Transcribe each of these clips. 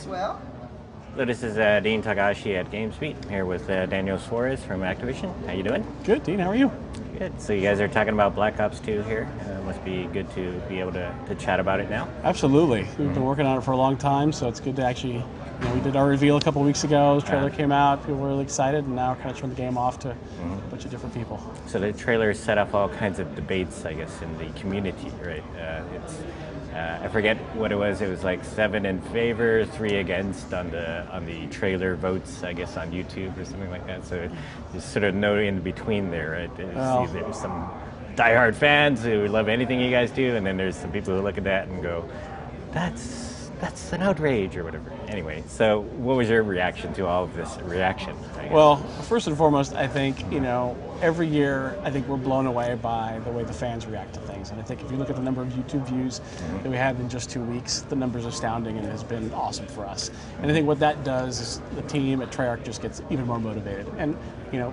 as well. So this is Dean Tagashi at GamesBeat. I'm here with Daniel Suarez from Activision. How you doing? Good, Dean. How are you? Good. So you guys are talking about Black Ops 2 here. Must be good to be able to chat about it now. Absolutely. We've been working on it for a long time, so it's good to actually, we did our reveal a couple of weeks ago. The trailer came out, people were really excited, and now we're kind of turning the game off to a bunch of different people. So the trailer set off all kinds of debates, I guess, in the community, right? I forget what it was. It was like 7 in favor, 3 against on the trailer votes, I guess, on YouTube or something like that. So there's sort of no in between there, right? There's some diehard fans who love anything you guys do, and then there's some people who look at that and go, that's an outrage or whatever. Anyway, so what was your reaction to all of this reaction? Well, first and foremost, I think, every year, I think we're blown away by the way the fans react to things. And I think if you look at the number of YouTube views that we had in just 2 weeks, the number's astounding and it has been awesome for us. And I think what that does is the team at Treyarch just gets even more motivated. And,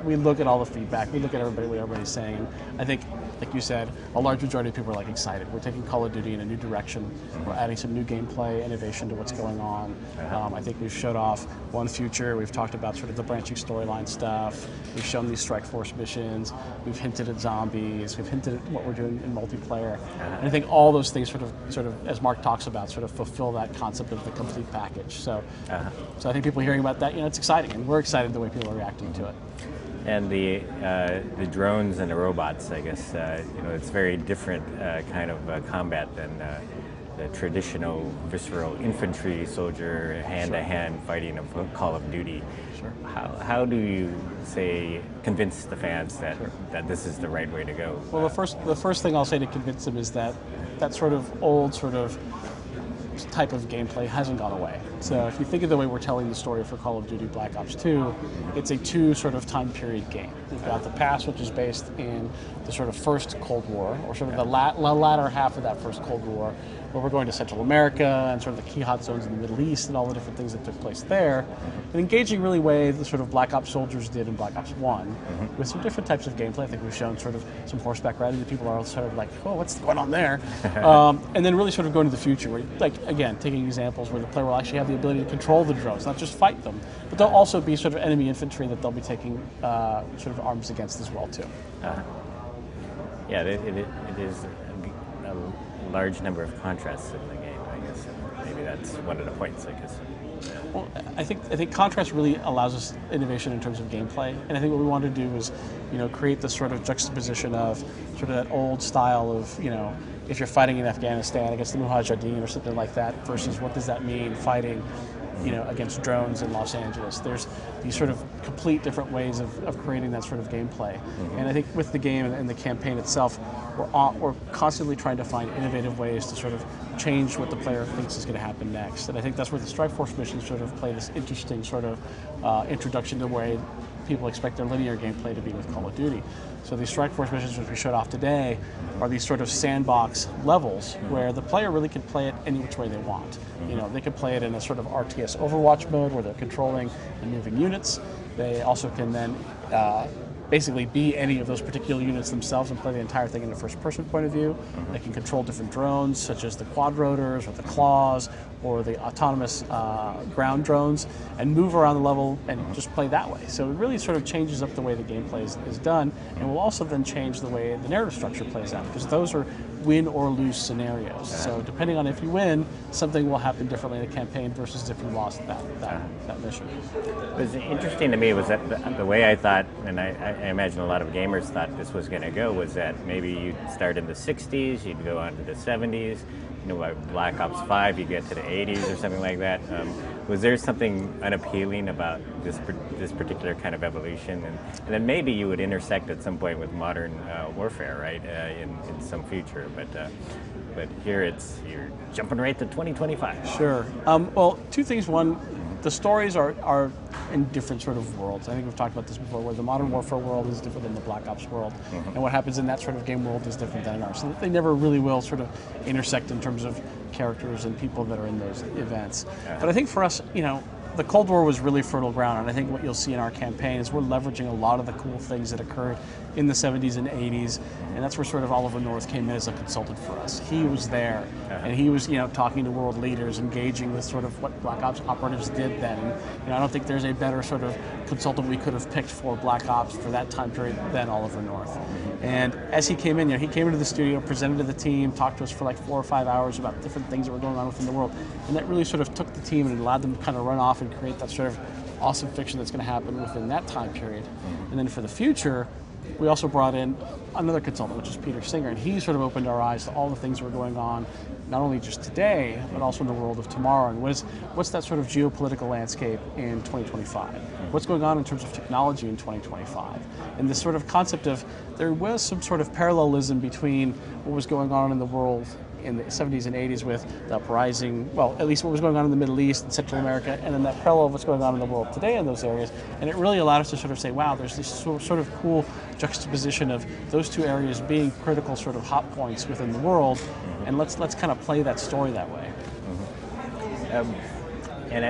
we look at all the feedback, we look at what everybody's saying. And I think, like you said, a large majority of people are excited. We're taking Call of Duty in a new direction. We're adding some new gameplay, innovation to what's going on. I think we've showed off one future. We've talked about sort of the branching storyline stuff. We've shown these Strike Force missions. We've hinted at zombies. We've hinted at what we're doing in multiplayer. And I think all those things sort of, as Mark talks about, sort of fulfill that concept of the complete package. So I think people hearing about that, it's exciting, and we're excited the way people are reacting to it. And the drones and the robots, I guess, it's very different kind of combat than the traditional visceral infantry soldier hand-to-hand fighting of Call of Duty. Sure. How do you convince the fans that this is the right way to go? Well, the first thing I'll say to convince them is that sort of old type of gameplay hasn't gone away. So if you think of the way we're telling the story for Call of Duty Black Ops 2, it's a 2 sort of time period game. We've got the past, which is based in the sort of first Cold War, or sort of the latter half of that first Cold War, where we're going to Central America and sort of the key hot zones in the Middle East and all the different things that took place there. An engaging really way the sort of Black Ops soldiers did in Black Ops 1, with some different types of gameplay. I think we've shown sort of some horseback riding that people are sort of like, oh, what's going on there? And then really sort of going to the future, where, again, taking examples where the player will actually have the ability to control the drones, not just fight them, but they'll also be sort of enemy infantry that they'll be taking sort of arms against as well, too. Yeah, it is a large number of contrasts in the game, I guess. Maybe that's one of the points, I guess. Well, I think contrast really allows us innovation in terms of gameplay, and I think what we want to do is, create this sort of juxtaposition of sort of that old style of, if you're fighting in Afghanistan against the Mujahideen or something like that, versus what does that mean fighting, against drones in Los Angeles. There's these sort of complete different ways of creating that sort of gameplay. And I think with the game and the campaign itself, we're constantly trying to find innovative ways to sort of change what the player thinks is going to happen next. And I think that's where the Strike Force missions sort of play this interesting sort of introduction to the way people expect their linear gameplay to be with Call of Duty. So these Strike Force missions, which we showed off today, are these sort of sandbox levels where the player really can play it any which way they want. They can play it in a sort of RTS Overwatch mode where they're controlling and moving units. They also can then basically be any of those particular units themselves and play the entire thing in a first-person point of view. They can control different drones, such as the quad rotors or the claws or the autonomous ground drones, and move around the level and just play that way. So it really sort of changes up the way the gameplay is done, and will also then change the way the narrative structure plays out, because those are win or lose scenarios. So depending on if you win, something will happen differently in the campaign versus if you lost that mission. What was interesting to me was that the way I thought, and I imagine a lot of gamers thought this was going to go, was that maybe you'd start in the 60s, you'd go on to the 70s, by Black Ops 5 you get to the 80s or something like that. Was there something unappealing about this particular kind of evolution? And then maybe you would intersect at some point with modern warfare, right, in some future. But here you're jumping right to 2025. Sure. Well, 2 things. One, the stories are in different sort of worlds. I think we've talked about this before, where the Modern Warfare world is different than the Black Ops world, and what happens in that sort of game world is different than in ours. So they never really will sort of intersect in terms of characters and people that are in those events. But I think for us, the Cold War was really fertile ground, and I think what you'll see in our campaign is we're leveraging a lot of the cool things that occurred in the 70s and 80s, and that's where sort of Oliver North came in as a consultant for us. He was there, and he was, talking to world leaders, engaging with sort of what Black Ops operatives did then. And I don't think there's a better sort of consultant we could have picked for Black Ops for that time period than Oliver North. And as he came in, he came into the studio, presented to the team, talked to us for like 4 or 5 hours about different things that were going on within the world, and that really sort of took the team and allowed them to kind of run off and create that sort of awesome fiction that's going to happen within that time period. And then for the future, we also brought in another consultant, which is Peter Singer, and he sort of opened our eyes to all the things that were going on, not only just today, but also in the world of tomorrow. And what's that sort of geopolitical landscape in 2025? What's going on in terms of technology in 2025? And this sort of concept of there was some sort of parallelism between what was going on in the world in the 70s and 80s with the uprising, well, at least what was going on in the Middle East and Central America, and then that parallel of what's going on in the world today in those areas. And it really allowed us to sort of say, wow, there's this sort of cool juxtaposition of those two areas being critical sort of hot points within the world, and let's kind of play that story that way. And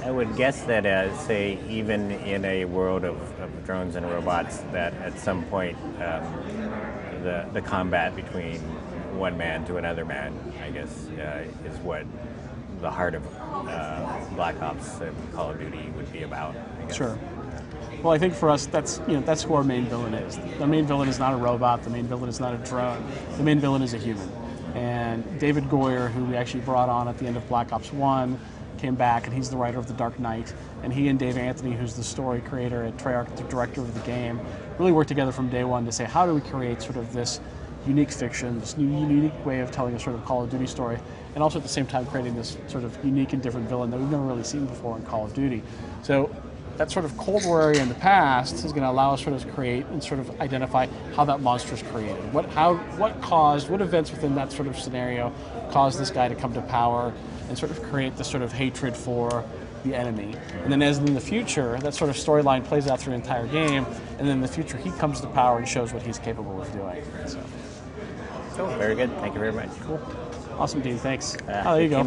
I would guess that, say, even in a world of drones and robots, that at some point the combat between one man to another man, I guess, is what the heart of Black Ops and Call of Duty would be about, I guess. Sure. Well, I think for us, that's who our main villain is. The main villain is not a robot. The main villain is not a drone. The main villain is a human. And David Goyer, who we actually brought on at the end of Black Ops 1, came back, and he's the writer of The Dark Knight. And he and Dave Anthony, who's the story creator and Treyarch, the director of the game, really worked together from day one to say, how do we create sort of this unique fiction, this new unique way of telling a sort of Call of Duty story, and also at the same time creating this sort of unique and different villain that we've never really seen before in Call of Duty. So that sort of Cold War area in the past is going to allow us sort of create and sort of identify how that monster is created. What events within that sort of scenario caused this guy to come to power and sort of create this sort of hatred for the enemy. And then as in the future, that sort of storyline plays out through the entire game, and then in the future he comes to power and shows what he's capable of doing. So. Cool. Very good. Thank you very much. Cool. Awesome, Dean. Thanks. There you go.